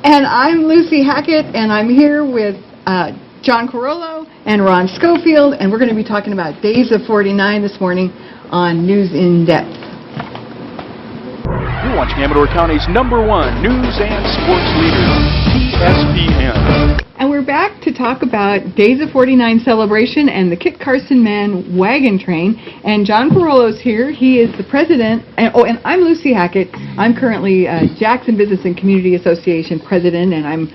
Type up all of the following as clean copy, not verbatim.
And I'm Lucy Hackett, and I'm here with John Queirolo and Ron Scofield, and we're going to be talking about Days of 49 this morning on News in Depth. You're watching Amador County's #1 news and sports leader, TSPN. And we're back to talk about Days of 49 celebration and the Kit Carson Man Wagon Train. And John Queirolo's here. He is the president. And I'm Lucy Hackett. I'm currently Jackson Business and Community Association president, and I'm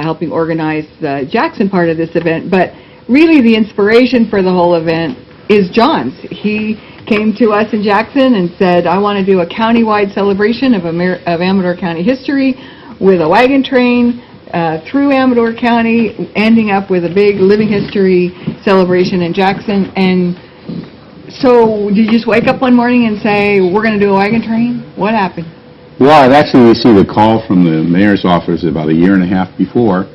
helping organize the Jackson part of this event. But really the inspiration for the whole event is John's. He came to us in Jackson and said, I want to do a county-wide celebration of Amador County history with a wagon train through Amador County, ending up with a big living history celebration in Jackson. And so did you just wake up one morning and say, we're going to do a wagon train? What happened? Well, I'd actually received a call from the mayor's office about a year and a half before, a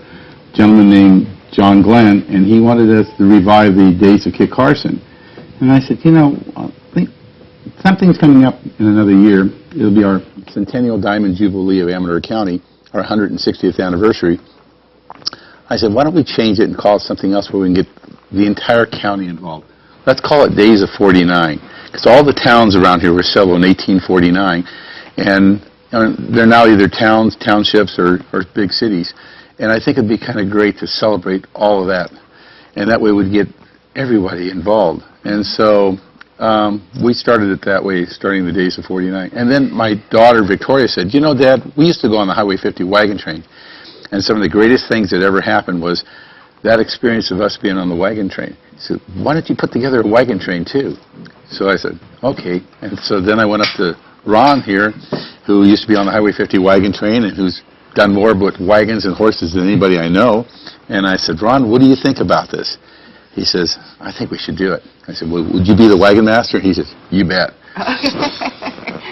gentleman named John Glenn, and he wanted us to revive the Days of Kit Carson. And I said, you know, I think something's coming up in another year. It'll be our Centennial Diamond Jubilee of Amador County, our 160th anniversary. I said, why don't we change it and call it something else where we can get the entire county involved? Let's call it Days of 49, because all the towns around here were settled in 1849, and they're now either towns, townships, or big cities. And I think it'd be kind of great to celebrate all of that, and that way we'd get everybody involved. And so we started it that way, starting the Days of 49. And then my daughter, Victoria, said, you know, Dad, we used to go on the Highway 50 wagon train. And some of the greatest things that ever happened was that experience of us being on the wagon train. He said, why don't you put together a wagon train, too? So I said, okay. And so then I went up to Ron here, who used to be on the Highway 50 wagon train and who's done more with wagons and horses than anybody I know. And I said, Ron, what do you think about this? He says, I think we should do it. I said, well, would you be the wagon master? He says, you bet.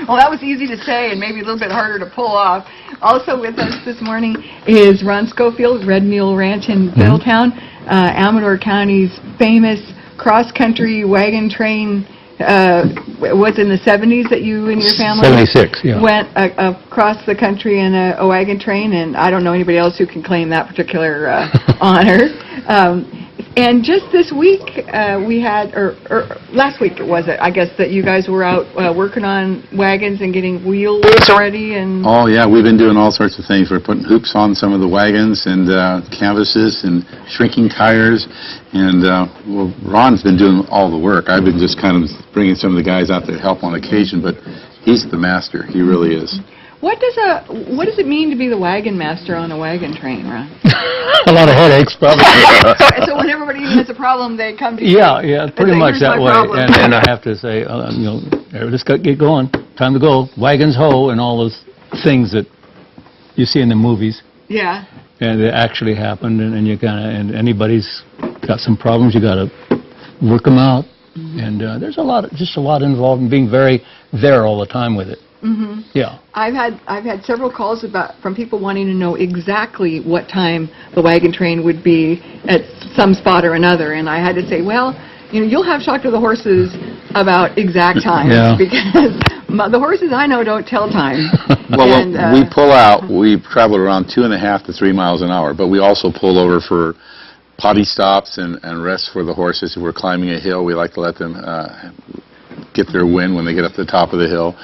Well, that was easy to say and maybe a little bit harder to pull off. Also with us this morning is Ron Scofield, Red Mule Ranch in Middletown, Amador County's famous cross-country wagon train. Was in the 70s that you and your family 76, yeah. went across the country in a wagon train, and I don't know anybody else who can claim that particular honor. And just this week, we had, or last week was it, I guess, that you guys were out working on wagons and getting wheels ready and... Oh, yeah, we've been doing all sorts of things. We're putting hoops on some of the wagons and canvases and shrinking tires. And, well, Ron's been doing all the work. I've been just kind of bringing some of the guys out to help on occasion, but he's the master. He really is. What does it mean to be the wagon master on a wagon train, Ron? A lot of headaches, probably. So when everybody has a problem, they come to you. Yeah, pretty much that way. And I have to say, you know, let's get going. Time to go. Wagons ho, and all those things that you see in the movies. Yeah. And it actually happened, and you kind of, and anybody's got some problems, you got to work them out. And there's just a lot involved in being very there all the time with it. Mm-hmm. Yeah. I've had several calls from people wanting to know exactly what time the wagon train would be at some spot or another, and I had to say, well, you know, you'll have shock to the horses about exact times because the horses I know don't tell time. Well, when we pull out, we travel around 2.5 to 3 miles an hour, but we also pull over for potty stops and rest for the horses. If we're climbing a hill, we like to let them get their wind when they get up to the top of the hill.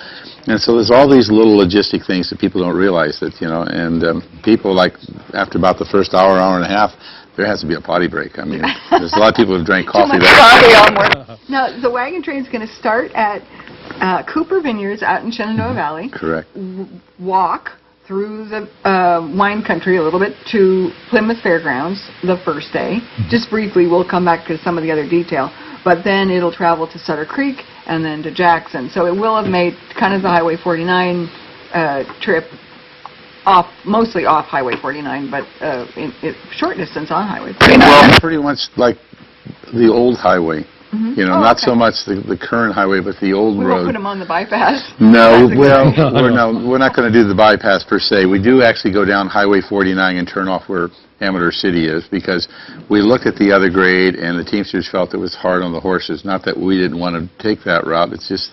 And so there's all these little logistic things that people don't realize that, you know, and people, like, after about the first hour and a half, there has to be a potty break. I mean, there's a lot of people who drank coffee. Now, the wagon train's going to start at Cooper Vineyards out in Shenandoah Valley. Correct. Walk through the wine country a little bit to Plymouth Fairgrounds the first day. Just briefly, we'll come back to some of the other detail. But then it'll travel to Sutter Creek and then to Jackson. So it will have made kind of the Highway 49 trip mostly off Highway 49, but in short distance on Highway 49. Well, pretty much like the old highway. You know, not so much the current highway, but the old road. We won't put them on the bypass. No, well, we're not going to do the bypass per se. We do actually go down Highway 49 and turn off where Amador City is, because we looked at the other grade and the Teamsters felt it was hard on the horses. Not that we didn't want to take that route. It's just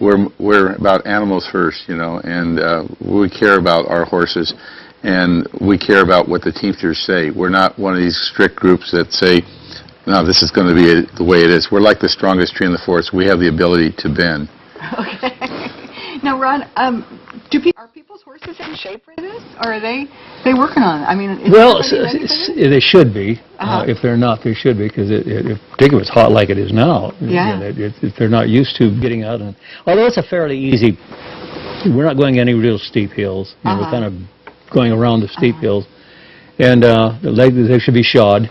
we're about animals first, you know, and we care about our horses. and we care about what the Teamsters say. We're not one of these strict groups that say, no, this is going to be the way it is. We're like the strongest tree in the forest. We have the ability to bend. Okay. Now, Ron, are people's horses in shape for this, or are they working on it? I mean, Well, they should be. If they're not, they should be, because particularly if it's hot like it is now. Yeah. If they're not used to getting out, and although it's a fairly easy, we're not going any real steep hills. You know, we're kind of going around the steep hills, and they should be shod.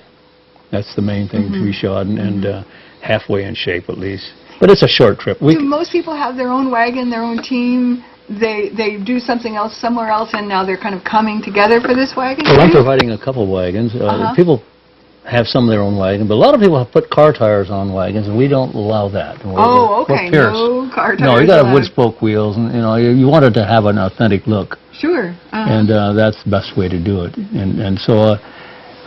That's the main thing, to be shod and halfway in shape at least. But it's a short trip. Do most people have their own wagon, their own team? They do something else somewhere else, and now they're kind of coming together for this wagon? Well, I'm providing a couple of wagons. People have some of their own wagon, but a lot of people have put car tires on wagons, and we don't allow that. Okay. No car tires. No, you got to have wood spoke wheels, and you want it to have an authentic look. Sure. And that's the best way to do it. And so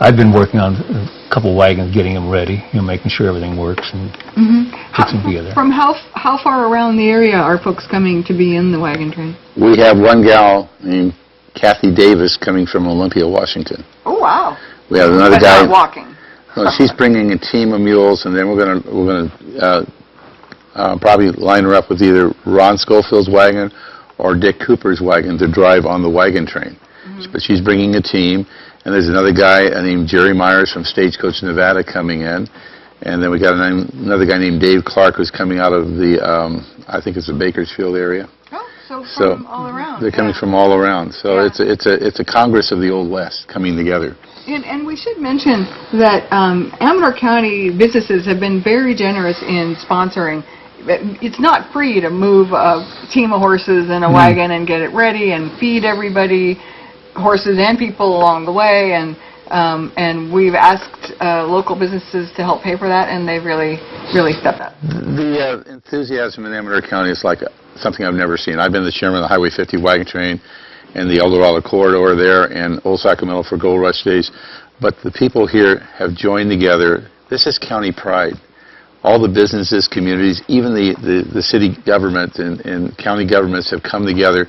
I've been working on a couple of wagons, getting them ready, making sure everything works and fits them together. From how far around the area are folks coming to be in the wagon train? We have one gal named Kathy Davis coming from Olympia, Washington. Oh, wow. We have another guy. Not walking. No, she's bringing a team of mules, and then we're gonna probably line her up with either Ron Scofield's wagon or Dick Cooper's wagon to drive on the wagon train. But she's bringing a team. And there's another guy named Jerry Myers from Stagecoach, Nevada coming in. And then we got another guy named Dave Clark who's coming out of the, I think it's the Bakersfield area. Oh, so from all around. They're coming from all around. So it's a Congress of the Old West coming together. And we should mention that Amador County businesses have been very generous in sponsoring. It's not free to move a team of horses in a wagon and get it ready and feed everybody, horses and people along the way, and we've asked local businesses to help pay for that, and they've really stepped up. The enthusiasm in Amador County is like something I've never seen. I've been the chairman of the Highway 50 wagon train and the El Dorado corridor there and Old Sacramento for Gold Rush days, but the people here have joined together. This is county pride. All the businesses, communities, even the city government and county governments have come together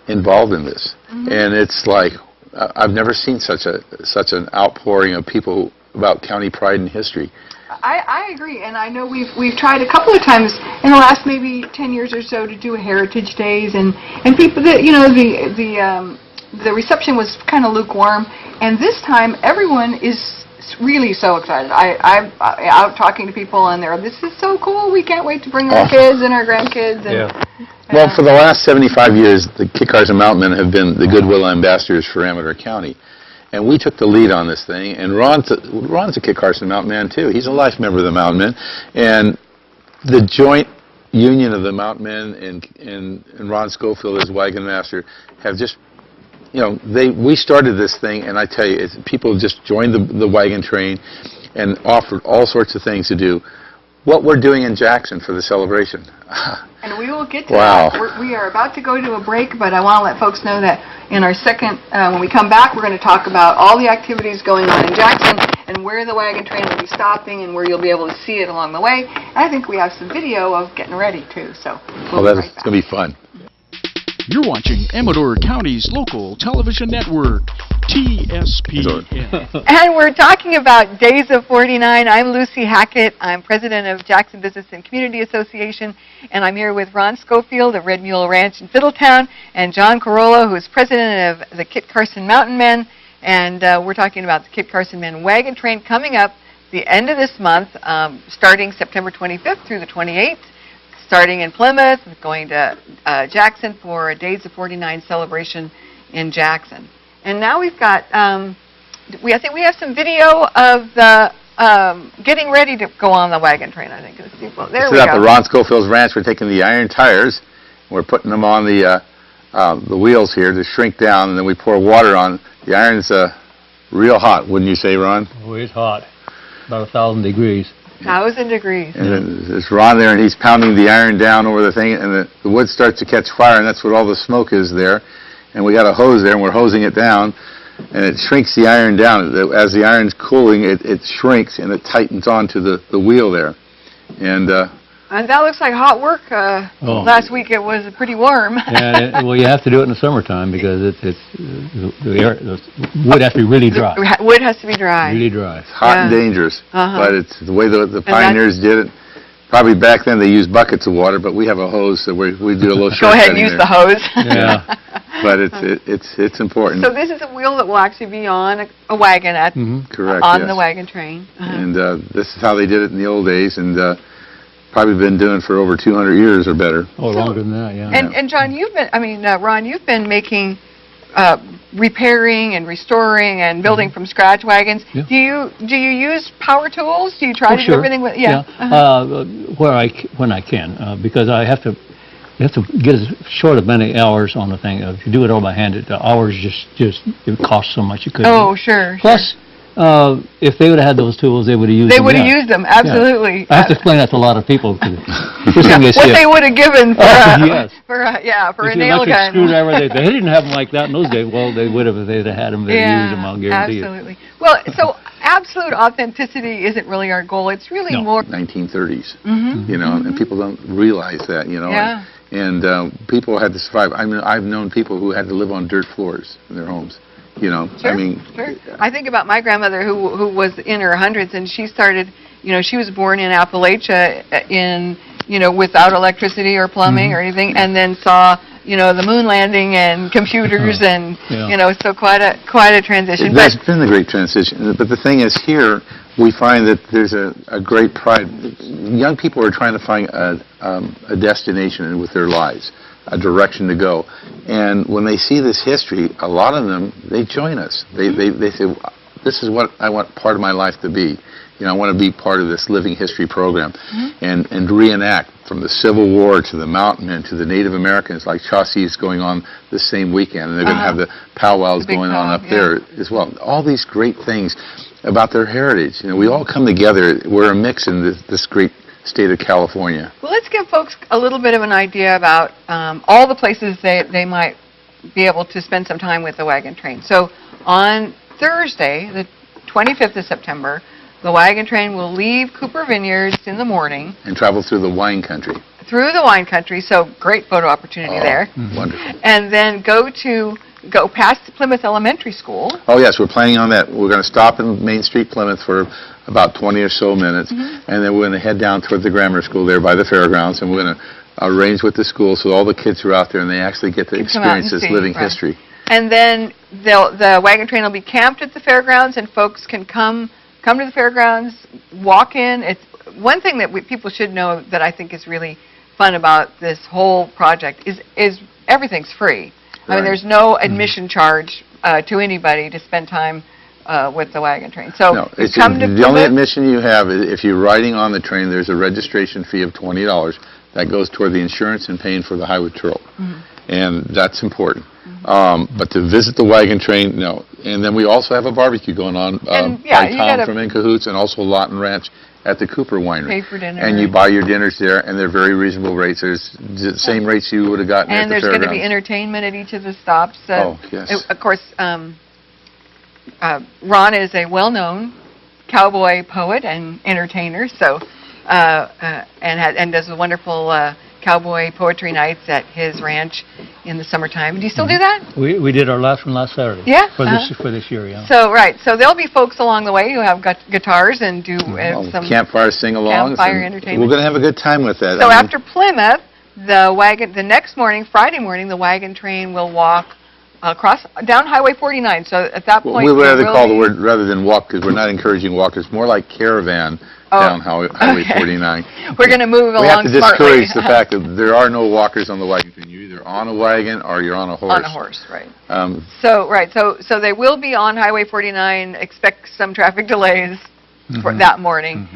involved in this. And it's like, I've never seen such an outpouring of people about county pride and history. I agree, and I know we've tried a couple of times in the last maybe 10 years or so to do a Heritage Days, and people that the reception was kind of lukewarm, and this time everyone is really so excited. I'm out talking to people, and this is so cool. We can't wait to bring our kids and our grandkids. And, well, for the last 75 years, the Kit Carson Mountain Men have been the goodwill ambassadors for Amador County. And we took the lead on this thing. And Ron's a Kit Carson Mountain Man, too. He's a life member of the Mountain Men. And the joint union of the Mountain Men and Ron Scofield as wagon master have just, we started this thing, and I tell you, people just joined the wagon train and offered all sorts of things to do. What we're doing in Jackson for the celebration. And we will get to that. We are about to go to a break, but I want to let folks know that in our second, when we come back, we're going to talk about all the activities going on in Jackson and where the wagon train will be stopping and where you'll be able to see it along the way. And I think we have some video of getting ready, too. So that's going to be fun. You're watching Amador County's local television network, TSPN. And we're talking about Days of 49. I'm Lucy Hackett. I'm president of Jackson Business and Community Association, and I'm here with Ron Scofield of Red Mule Ranch in Fiddletown, and John Queirolo, who's president of the Kit Carson Mountain Men. And we're talking about the Kit Carson Men wagon train coming up the end of this month, starting September 25th through the 28th. Starting in Plymouth, going to Jackson for a Days of 49 celebration in Jackson. And now we've got, I think we have some video of the getting ready to go on the wagon train, I think. There we go. At the Ron Scofield's ranch, we're taking the iron tires, we're putting them on the wheels here to shrink down, and then we pour water on. The iron's real hot, wouldn't you say, Ron? Oh, it's hot, about 1,000 degrees. 1,000 degrees. And then there's Ron there, and he's pounding the iron down over the thing, and the wood starts to catch fire, and that's what all the smoke is there. And we got a hose there, and we're hosing it down, and it shrinks the iron down. As the iron's cooling, it shrinks, and it tightens onto the wheel there. And And that looks like hot work. Oh. Last week it was pretty warm. Yeah, well, you have to do it in the summertime because the wood has to be really dry. Wood has to be dry. Really dry. Hot and Yeah. dangerous, Uh-huh. but it's the way the pioneers did it. Probably back then they used buckets of water, but we have a hose, so we do a little Go ahead and shortcutting use there. the hose. Yeah. But it's important. So this is a wheel that will actually be on a wagon at Correct. on yes. the wagon train. And this is how they did it in the old days, and probably been doing it for over 200 years or better. Oh, longer than that, yeah. And John, Ron, you've been making, repairing and restoring and building from scratch wagons. Yeah. Do you use power tools? Do you try to do sure. everything with? When I can, because you have to get as short of many hours on the thing. If you do it all by hand, the hours it costs so much you couldn't. Oh, sure. Plus, if they would have had those tools, they would have used They them. would have yeah. used them, absolutely. I have to explain that to a lot of people. 'Cause What they would have given for Yes. for a If you nail electric gun. screwdriver, they didn't have them like that in those days. Well, they would have if they'd have had them. They'd used them, I'll guarantee you. Absolutely. Well, so absolute authenticity isn't really our goal. It's really No. more. 1930s, you know, and people don't realize that, you know. Yeah. And people had to survive. I mean, I've known people who had to live on dirt floors in their homes. You know, Sure, I mean, sure. I think about my grandmother who was in her hundreds, and she started, she was born in Appalachia without electricity or plumbing or anything, and then saw, the moon landing and computers and, Yeah. so quite a transition. that's been a great transition. But the thing is, here we find that there's a great pride. Young people are trying to find a destination with their lives, a direction to go. And when they see this history, a lot of them, they join us. They say, this is what I want part of my life to be. I want to be part of this living history program and reenact from the Civil War to the Mountain Men to the Native Americans, like Chauncey is going on this same weekend, and they're going to have the powwows The big going on powwow, up there as well. All these great things about their heritage. We all come together. We're a mix in this great state of California. Well, let's give folks a little bit of an idea about all the places they might be able to spend some time with the wagon train. So on Thursday, the 25th of September, the wagon train will leave Cooper Vineyards in the morning. And travel through the wine country. Through the wine country, so great photo opportunity there. Wonderful. And then go past Plymouth Elementary School. Oh, yes, we're planning on that. We're going to stop in Main Street, Plymouth for about 20 or so minutes, and then we're going to head down toward the grammar school there by the fairgrounds, and we're going to arrange with the school so all the kids are out there and they actually get to experience this living history. And then the wagon train will be camped at the fairgrounds, and folks can come to the fairgrounds, walk in. It's one thing that people should know that I think is really fun about this whole project is everything's free. I mean, there's no admission charge to anybody to spend time with the wagon train. So No, the only admission you have is if you're riding on the train, there's a registration fee of $20 that goes toward the insurance and paying for the highway toll. And that's important. But to visit the wagon train, no. And then we also have a barbecue going on by Tom from In Cahoots, and also Lot and Ranch at the Cooper Winery. Pay for dinner. And you buy your dinners there, and they're very reasonable rates. There's the same rates you would have gotten at the fairgrounds. And there's going to be entertainment at each of the stops. Oh, yes. Of course, Ron is a well-known cowboy poet and entertainer, so and does wonderful cowboy poetry nights at his ranch in the summertime. Do you still do that? We did our last one last Saturday. Yeah? For this year, yeah. So there'll be folks along the way who have got guitars and do some campfire sing-alongs. Campfire entertainment. We're going to have a good time with that. So after Plymouth, the next morning, Friday morning, the wagon train will walk down Highway 49. So at that point, we would rather call the word rather than walk, because we're not encouraging walkers. More like caravan down Highway 49. We're going to move along We have to smartly. discourage the fact that there are no walkers on the wagon train. You're either on a wagon or you're on a horse. On a horse, right. So they will be on Highway 49. Expect some traffic delays for that morning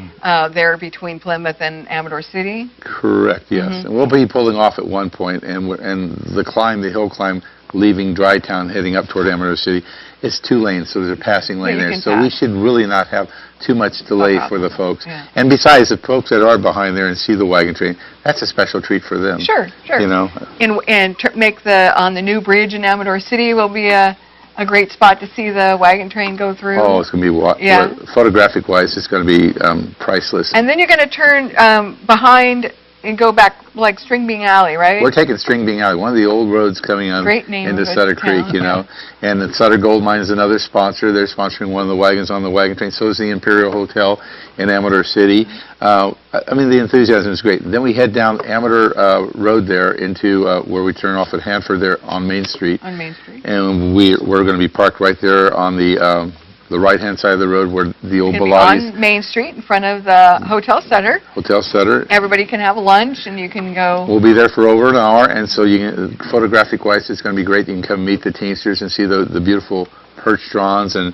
there between Plymouth and Amador City. Correct, yes. And we'll be pulling off at one point, and the hill climb, leaving Dry Town, heading up toward Amador City, it's 2 lanes, so there's a passing lane there. So we should really not have too much delay for the folks. Yeah. And besides, the folks that are behind there and see the wagon train, that's a special treat for them. Sure. You know. And on the new bridge in Amador City will be a a great spot to see the wagon train go through. Oh, it's going to be, Yeah. photographic-wise, it's going to be priceless. And then you're going to turn behind and go back like String Bean Alley, right? We're taking String Bean Alley, one of the old roads coming on Great name into of a Sutter town. Creek, you know. And the Sutter Gold Mine is another sponsor. They're sponsoring one of the wagons on the wagon train. So is the Imperial Hotel in Amador City. I mean, the enthusiasm is great. Then we head down Amador Road there into where we turn off at Hanford there on Main Street. On Main Street. And we're going to be parked right there on the right-hand side of the road where the old Bilottti's. On Main Street in front of the Hotel Sutter. Hotel Sutter. Everybody can have lunch and you can go. We'll be there for over an hour, and so you can, photographic-wise, it's going to be great. You can come meet the Teamsters and see the beautiful perch-drons and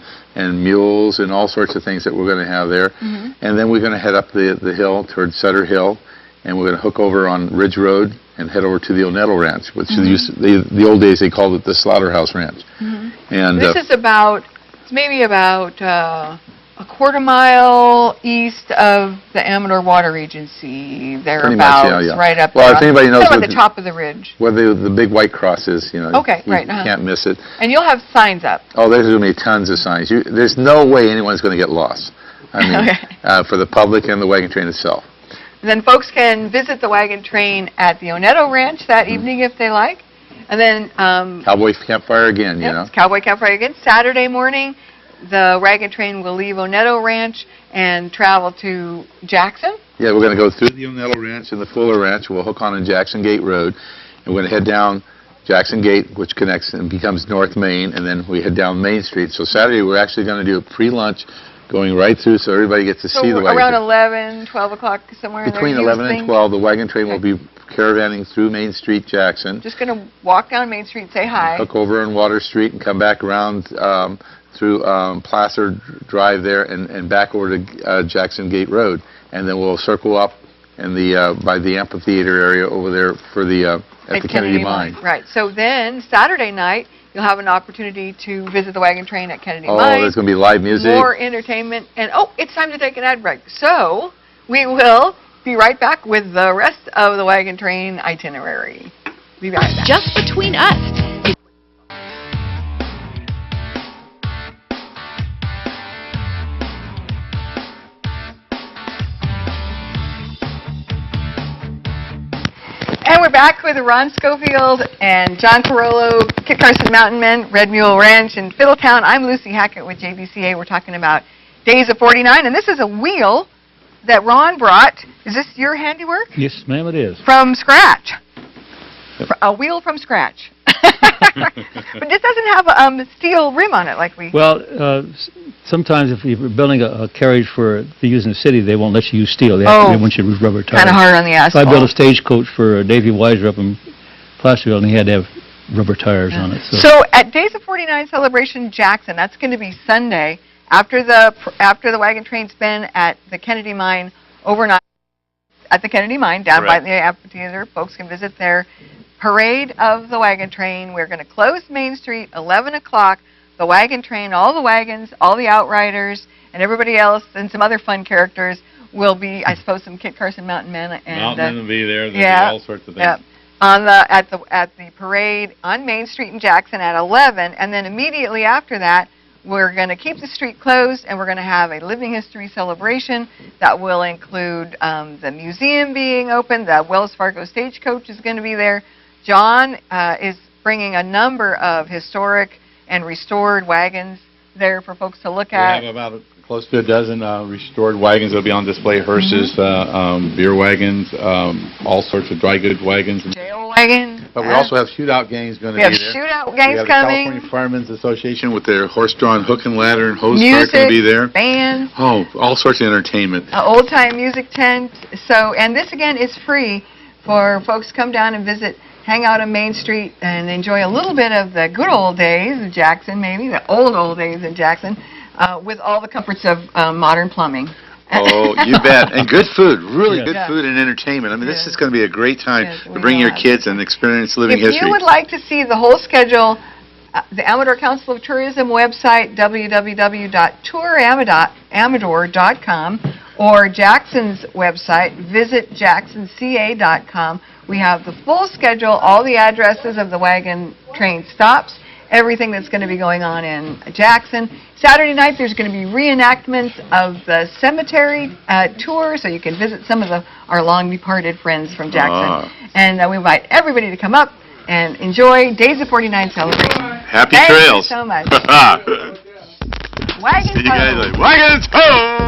mules and all sorts of things that we're going to have there. And then we're going to head up the hill towards Sutter Hill, and we're going to hook over on Ridge Road and head over to the O'Nettle Ranch, which is the old days they called it the Slaughterhouse Ranch. And This is about, it's maybe about a quarter-mile east of the Amador Water Agency, thereabouts, yeah. right up Well, there. if anybody knows Kind of what at the top of the ridge. where the big white cross is, you know, Okay, you right, can't miss it. And you'll have signs up. Oh, there's going to be tons of signs. There's no way anyone's going to get lost. I mean, for the public and the wagon train itself. And then folks can visit the wagon train at the O'Nettle Ranch that evening if they like. And then Cowboy campfire again, you know. it's Cowboy Campfire again. Saturday morning, the wagon train will leave O'Nettle Ranch and travel to Jackson. Yeah, we're going to go through the O'Nettle Ranch and the Fuller Ranch. We'll hook on in Jackson Gate Road. And we're going to head down Jackson Gate, which connects and becomes North Main, and then we head down Main Street. So Saturday, we're actually going to do a pre-lunch going right through so everybody gets to see the wagon around train. 11, 12 o'clock, somewhere in there. Between you 11 and think? 12, the wagon train will be caravanning through Main Street, Jackson. Just going to walk down Main Street and say hi. Hook over on Water Street and come back around through Placer Drive there and back over to Jackson Gate Road. And then we'll circle up in by the amphitheater area over there for at the Kennedy Mine. Right. So then Saturday night, you'll have an opportunity to visit the wagon train at Kennedy Oh, Mine. there's going to be live music. More entertainment. And, it's time to take an ad break. So we will be right back with the rest of the wagon train itinerary. Be right back. Just between us. And we're back with Ron Scofield and John Queirolo, Kit Carson Mountain Men, Red Mule Ranch in Fiddletown. I'm Lucy Hackett with JBCA. We're talking about Days of 49, and this is a wheel that Ron brought. Is this your handiwork? Yes, ma'am, it is. From scratch. A wheel from scratch. But this doesn't have a steel rim on it like we... Well, sometimes if you're building a carriage for use in the city, they won't let you use steel. They want you to use rubber tires. Kind of hard on the So I asphalt. built a stagecoach for Davy Weiser up in Placerville, and he had to have rubber tires on it. So at Days of 49 Celebration Jackson, that's going to be Sunday, after the wagon train's been at the Kennedy Mine overnight, at the Kennedy Mine, down by the amphitheater. Folks can visit their parade of the wagon train. We're going to close Main Street, 11 o'clock. The wagon train, all the wagons, all the outriders, and everybody else, and some other fun characters will be, I suppose, some Kit Carson Mountain Men. And, Mountain Men will be there. There'll be all sorts of things. Yeah. At the parade on Main Street in Jackson at 11, and then immediately after that, we're going to keep the street closed, and we're going to have a living history celebration that will include the museum being open. The Wells Fargo Stagecoach is going to be there. John is bringing a number of historic and restored wagons there for folks to look at. We have about close to a dozen restored wagons that will be on display. Hearses, beer wagons, all sorts of dry goods wagons. Jail wagon. But we also have shootout gangs going to be there. We have shootout We gangs have the coming. California Firemen's Association with their horse-drawn hook and ladder and hose cart going to be there. Band. Oh, all sorts of entertainment. Old-time music tent. So, and this again is free for folks to come down and visit, hang out on Main Street, and enjoy a little bit of the good old days of Jackson, maybe the old days in Jackson, with all the comforts of modern plumbing. Oh, you bet. And good food, really Yeah. good food and entertainment. I mean, this Yes. is going to be a great time Yes, to we bring will your have kids and experience living If history. you would like to see the whole schedule, the Amador Council of Tourism website, www.touramador.com, or Jackson's website, visitjacksonca.com. We have the full schedule, all the addresses of the wagon train stops, everything that's going to be going on in Jackson. Saturday night, there's going to be reenactments of the cemetery tour, so you can visit some of our long-departed friends from Jackson. And we invite everybody to come up and enjoy Days of 49 celebration. Happy Thank trails. you so much. See Wagons you guys home. later. Wagons home!